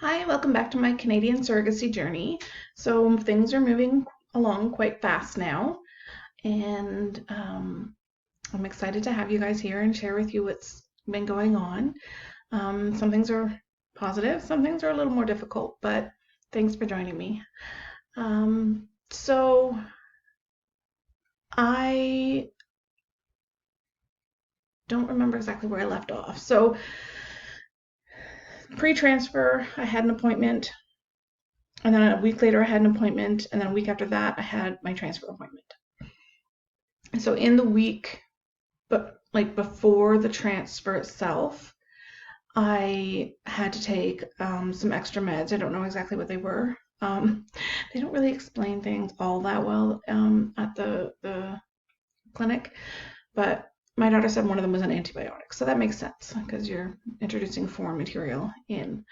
Hi, welcome back to my Canadian Surrogacy Journey. So things are moving along quite fast now, and I'm excited to have you guys here and share with you what's been going on. Some things are positive, some things are a little more difficult, but thanks for joining me. So I don't remember exactly where I left off. So pre-transfer, I had an appointment. And then a week later, I had an appointment. And then a week after that, I had my transfer appointment. So in the week, but like before the transfer itself, I had to take some extra meds. I don't know exactly what they were. They don't really explain things all that well at the clinic, but my daughter said one of them was an antibiotic, so that makes sense because you're introducing foreign material in.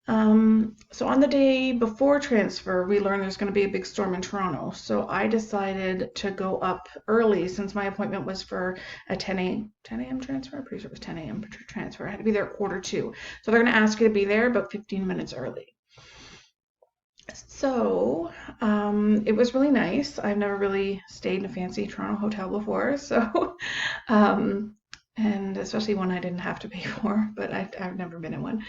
So on the day before transfer, we learned there's going to be a big storm in Toronto. So I decided to go up early since my appointment was for a 10 a.m. transfer. I'm pretty sure it was 10 a.m. transfer. I had to be there at 1:45. So they're going to ask you to be there about 15 minutes early. So it was really nice. I've never really stayed in a fancy Toronto hotel before, so and especially one I didn't have to pay for, but I've never been in one.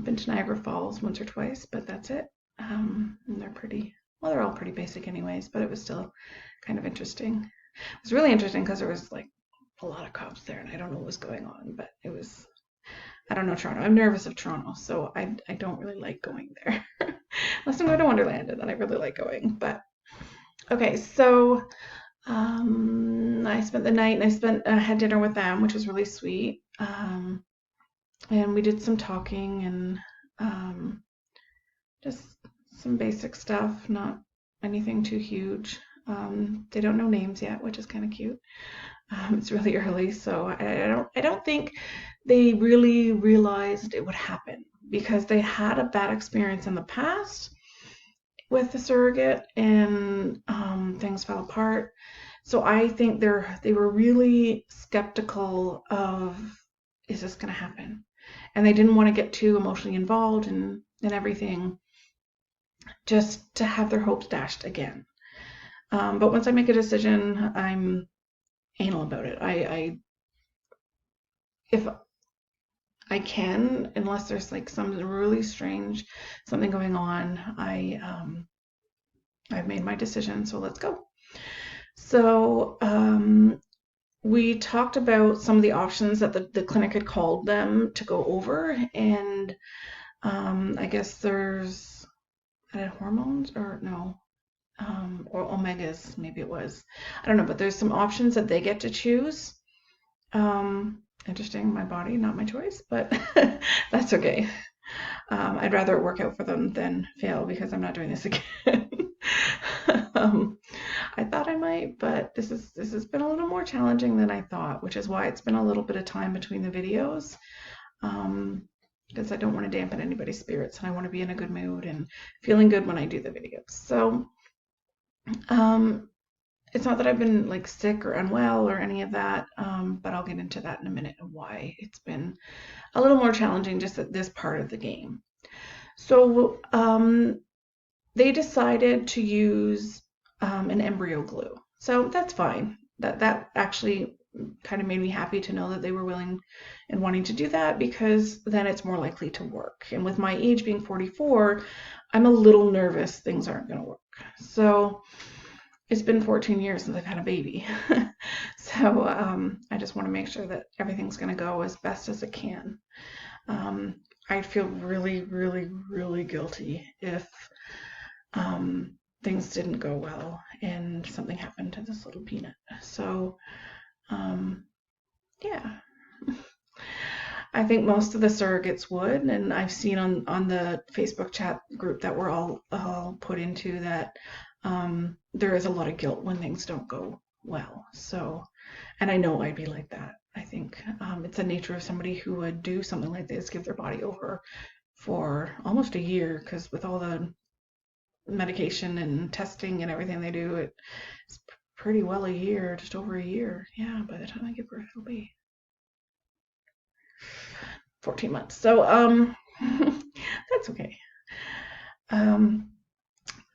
Been to Niagara Falls once or twice, but that's it. And they're well, they're all pretty basic anyways, but it was still kind of interesting. It was really interesting because there was like a lot of cops there, and I don't know what was going on, but it was, I don't know Toronto. I'm nervous of Toronto, so I don't really like going there. Unless I'm going to Wonderland, and then I really like going. But okay, so I spent the night and I had dinner with them, which was really sweet. And we did some talking and just some basic stuff, not anything too huge. They don't know names yet, which is kind of cute. It's really early, so I don't think they really realized it would happen because they had a bad experience in the past with the surrogate and things fell apart. So I think they were really skeptical of, is this going to happen? And they didn't want to get too emotionally involved and everything, just to have their hopes dashed again. But once I make a decision, I'm anal about it. If I can, unless there's like some really strange something going on, I've made my decision, so let's go. So we talked about some of the options that the clinic had called them to go over, and I guess there's hormones or no, or omegas, maybe it was. I don't know, but there's some options that they get to choose. Interesting, my body, not my choice, but that's okay. I'd rather it work out for them than fail because I'm not doing this again. I thought I might, but this has been a little more challenging than I thought, which is why it's been a little bit of time between the videos. Because I don't want to dampen anybody's spirits and I want to be in a good mood and feeling good when I do the videos. So it's not that I've been like sick or unwell or any of that, but I'll get into that in a minute and why it's been a little more challenging just at this part of the game. So they decided to use an embryo glue. So that's fine. That actually kind of made me happy to know that they were willing and wanting to do that because then it's more likely to work. And with my age being 44, I'm a little nervous things aren't going to work. So it's been 14 years since I've had a baby. So I just want to make sure that everything's going to go as best as it can. I'd feel really, really, really guilty if things didn't go well and something happened to this little peanut. So yeah. I think most of the surrogates would, and I've seen on the Facebook chat group that we're all put into that there is a lot of guilt when things don't go well. So, and I know I'd be like that. I think it's the nature of somebody who would do something like this, give their body over for almost a year, because with all the medication and testing and everything they do, it's pretty well a year, just over a year. Yeah, by the time I give birth, it'll be 14 months. So that's it's okay.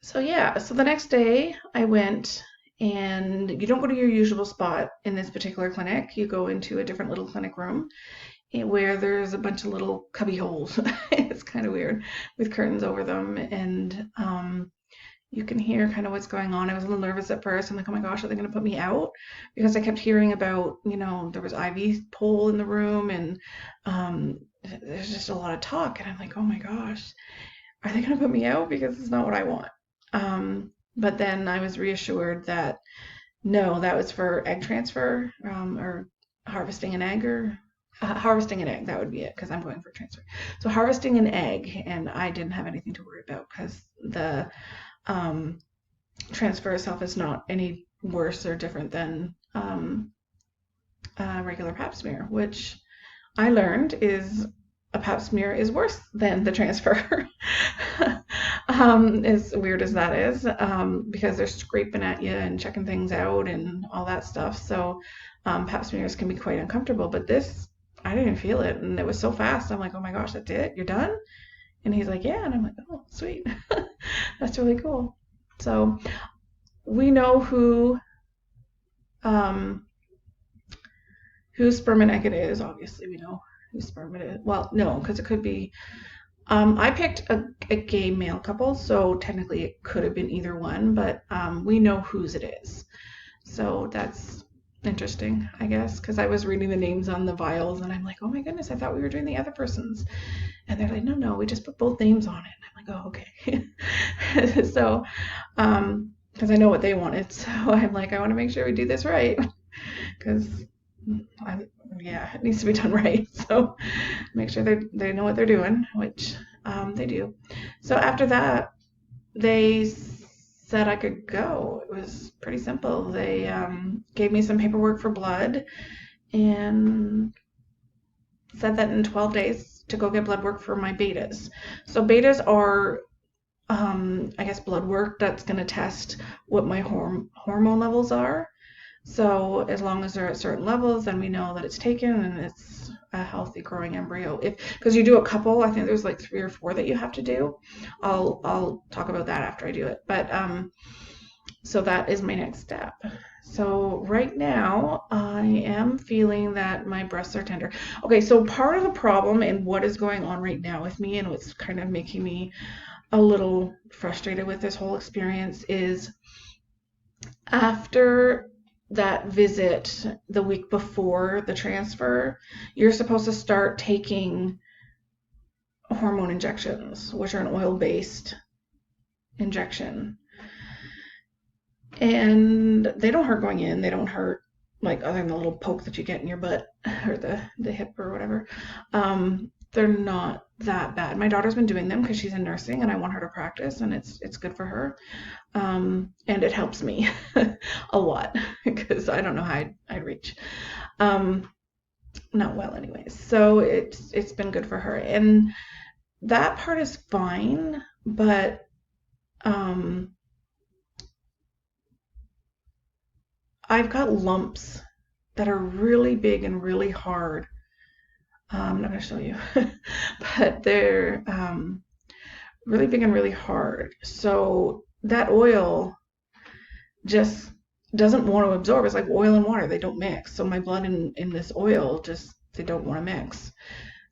So yeah, so the next day I went, and you don't go to your usual spot in this particular clinic. You go into a different little clinic room where there's a bunch of little cubby holes. It's kind of weird with curtains over them, and you can hear kind of what's going on. I was a little nervous at first. I'm like, oh my gosh, are they going to put me out? Because I kept hearing about, there was IV pole in the room, and there's just a lot of talk. And I'm like, oh my gosh, are they going to put me out? Because it's not what I want. But then I was reassured that no, that was for egg transfer, or harvesting an egg, or harvesting an egg. That would be it, because I'm going for transfer. So harvesting an egg, and I didn't have anything to worry about because the transfer itself is not any worse or different than regular pap smear, which I learned is a pap smear is worse than the transfer. As weird as that is, because they're scraping at you and checking things out and all that stuff. So pap smears can be quite uncomfortable, but this, I didn't feel it, and it was so fast. I'm like, oh my gosh, that's it? You're done? And he's like, yeah. And I'm like, oh, sweet. That's really cool. So we know whose sperm and egg it is. Obviously, we know whose sperm it is. Well, no, because it could be. I picked a gay male couple, so technically it could have been either one, but we know whose it is. So that's interesting, I guess, because I was reading the names on the vials, and I'm like, oh my goodness, I thought we were doing the other person's. And they're like, no, we just put both names on it. And I'm like, oh, okay. So, because I know what they wanted, so I'm like, I want to make sure we do this right, because it needs to be done right. So make sure they know what they're doing, which they do. So after that, they said I could go. It was pretty simple. They gave me some paperwork for blood and said that in 12 days to go get blood work for my betas. So betas are, I guess, blood work that's going to test what my hormone levels are. So as long as they're at certain levels, then we know that it's taken and it's a healthy growing embryo. Because you do a couple, I think there's like 3 or 4 that you have to do. I'll talk about that after I do it. But so that is my next step. So right now I am feeling that my breasts are tender. Okay, so part of the problem and what is going on right now with me, and what's kind of making me a little frustrated with this whole experience, is after that visit the week before the transfer, you're supposed to start taking hormone injections, which are an oil-based injection. And they don't hurt going in. They don't hurt, like, other than the little poke that you get in your butt or the hip or whatever. They're not that bad. My daughter's been doing them because she's in nursing, and I want her to practice, and it's good for her. And it helps me a lot because I don't know how I'd reach. Not well anyways. So it's been good for her. And that part is fine, but I've got lumps that are really big and really hard. I'm not going to show you, but they're really big and really hard. So that oil just doesn't want to absorb. It's like oil and water. They don't mix. So my blood and this oil they don't want to mix.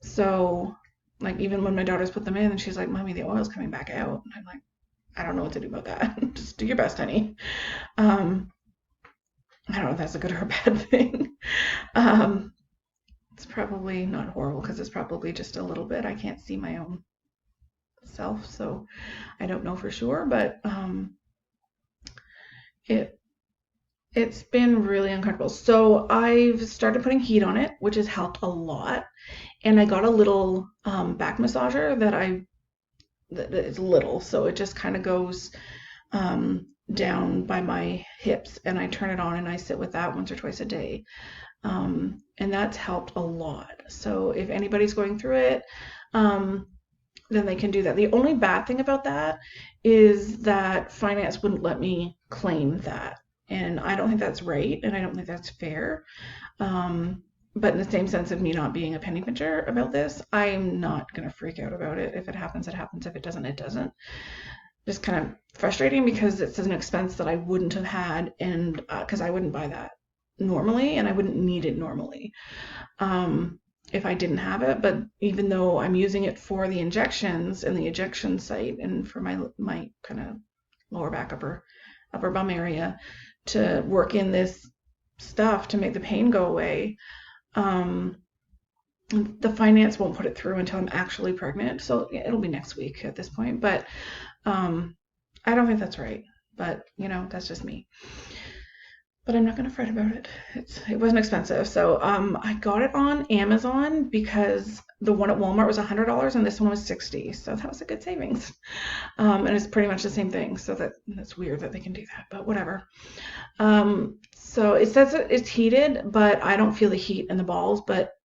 So, like, even when my daughters put them in, and she's like, Mommy, the oil's coming back out. And I'm like, I don't know what to do about that. Just do your best, honey. I don't know if that's a good or a bad thing. It's probably not horrible because it's probably just a little bit. I can't see my own self, so I don't know for sure, but it's been really uncomfortable. So I've started putting heat on it, which has helped a lot. And I got a little back massager that is little, so it just kind of goes down by my hips, and I turn it on and I sit with that once or twice a day. And that's helped a lot. So if anybody's going through it, then they can do that. The only bad thing about that is that finance wouldn't let me claim that. And I don't think that's right, and I don't think that's fair. but in the same sense of me not being a penny pincher about this, I'm not going to freak out about it. If it happens, it happens. If it doesn't, it doesn't. Just kind of frustrating because it's an expense that I wouldn't have had, and because I wouldn't buy that normally and I wouldn't need it normally if I didn't have it. But even though I'm using it for the injections and the injection site and for my kind of lower back, upper bum area to work in this stuff to make the pain go away, the finance won't put it through until I'm actually pregnant. So it'll be next week at this point. But I don't think that's right. But, that's just me. But I'm not going to fret about it. It wasn't expensive. So I got it on Amazon because the one at Walmart was $100 and this one was $60. So that was a good savings. And it's pretty much the same thing. So that's weird that they can do that, but whatever. So it says it's heated, but I don't feel the heat in the balls,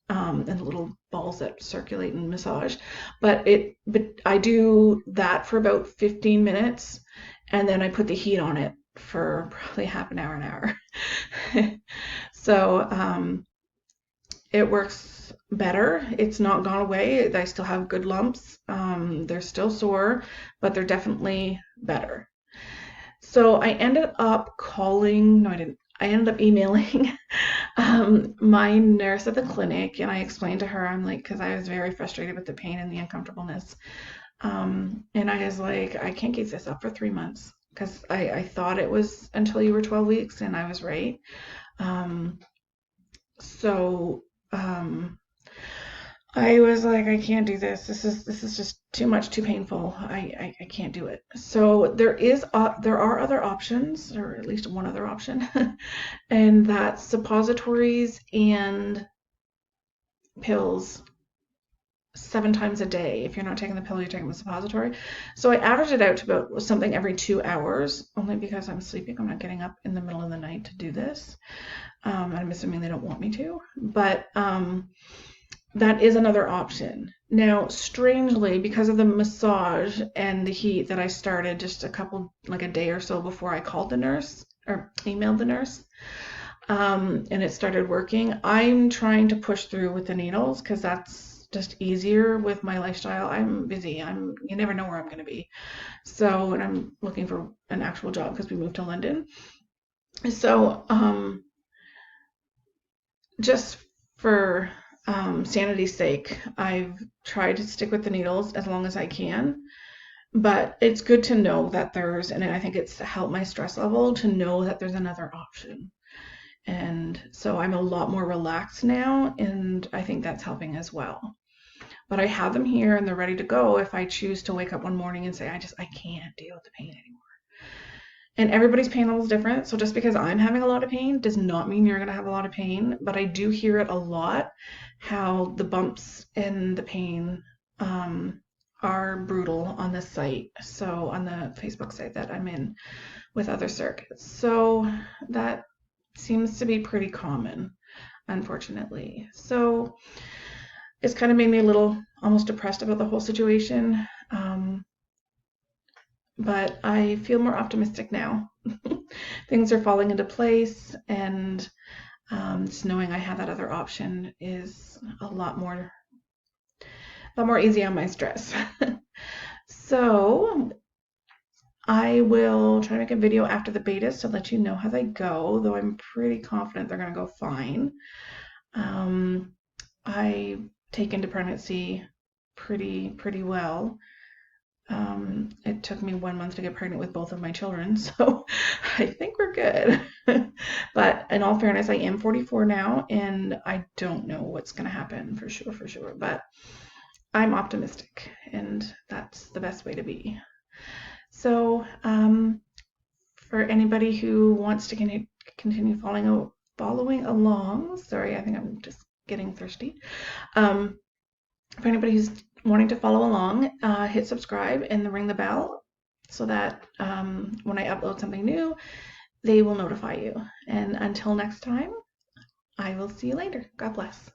and the little balls that circulate and massage. But I do that for about 15 minutes, and then I put the heat on it for probably half an hour. So it works better. It's not gone away. I still have good lumps. They're still sore, but they're definitely better. So I ended up I ended up emailing my nurse at the clinic, and I explained to her, I'm like, because I was very frustrated with the pain and the uncomfortableness. And I was like, I can't keep this up for 3 months, because I thought it was until you were 12 weeks, and I was right. I was like, I can't do this. This is just too much, too painful. I can't do it. So there are other options, or at least one other option, and that's suppositories and pills 7 times a day. If you're not taking the pill, you're taking the suppository. So I averaged it out to about something every 2 hours, only because I'm sleeping. I'm not getting up in the middle of the night to do this. I'm assuming they don't want me to, but that is another option. Now, strangely, because of the massage and the heat that I started just a day or so before I called the nurse or emailed the nurse, and it started working, I'm trying to push through with the needles because that's just easier with my lifestyle. I'm busy. You never know where I'm going to be. So, and I'm looking for an actual job because we moved to London. So, just for sanity's sake, I've tried to stick with the needles as long as I can, but it's good to know that and I think it's helped my stress level to know that there's another option. And so I'm a lot more relaxed now, and I think that's helping as well. But I have them here and they're ready to go if I choose to wake up one morning and say, I can't deal with the pain anymore. And everybody's pain level is different. So just because I'm having a lot of pain does not mean you're going to have a lot of pain. But I do hear it a lot, how the bumps and the pain are brutal on the site. So on the Facebook site that I'm in with other circuits. So that seems to be pretty common, unfortunately. So it's kind of made me a little almost depressed about the whole situation. But I feel more optimistic now. Things are falling into place, and just knowing I have that other option is a lot more easy on my stress. So I will try to make a video after the betas to let you know how they go, though I'm pretty confident they're going to go fine. I take into pregnancy pretty well. It took me 1 month to get pregnant with both of my children, so I think we're good. But in all fairness, I am 44 now, and I don't know what's going to happen for sure. But I'm optimistic, and that's the best way to be. So for anybody who wants to continue following along, sorry, I think I'm just getting thirsty. For anybody who's wanting to follow along, hit subscribe and ring the bell so that when I upload something new, they will notify you. And until next time, I will see you later. God bless.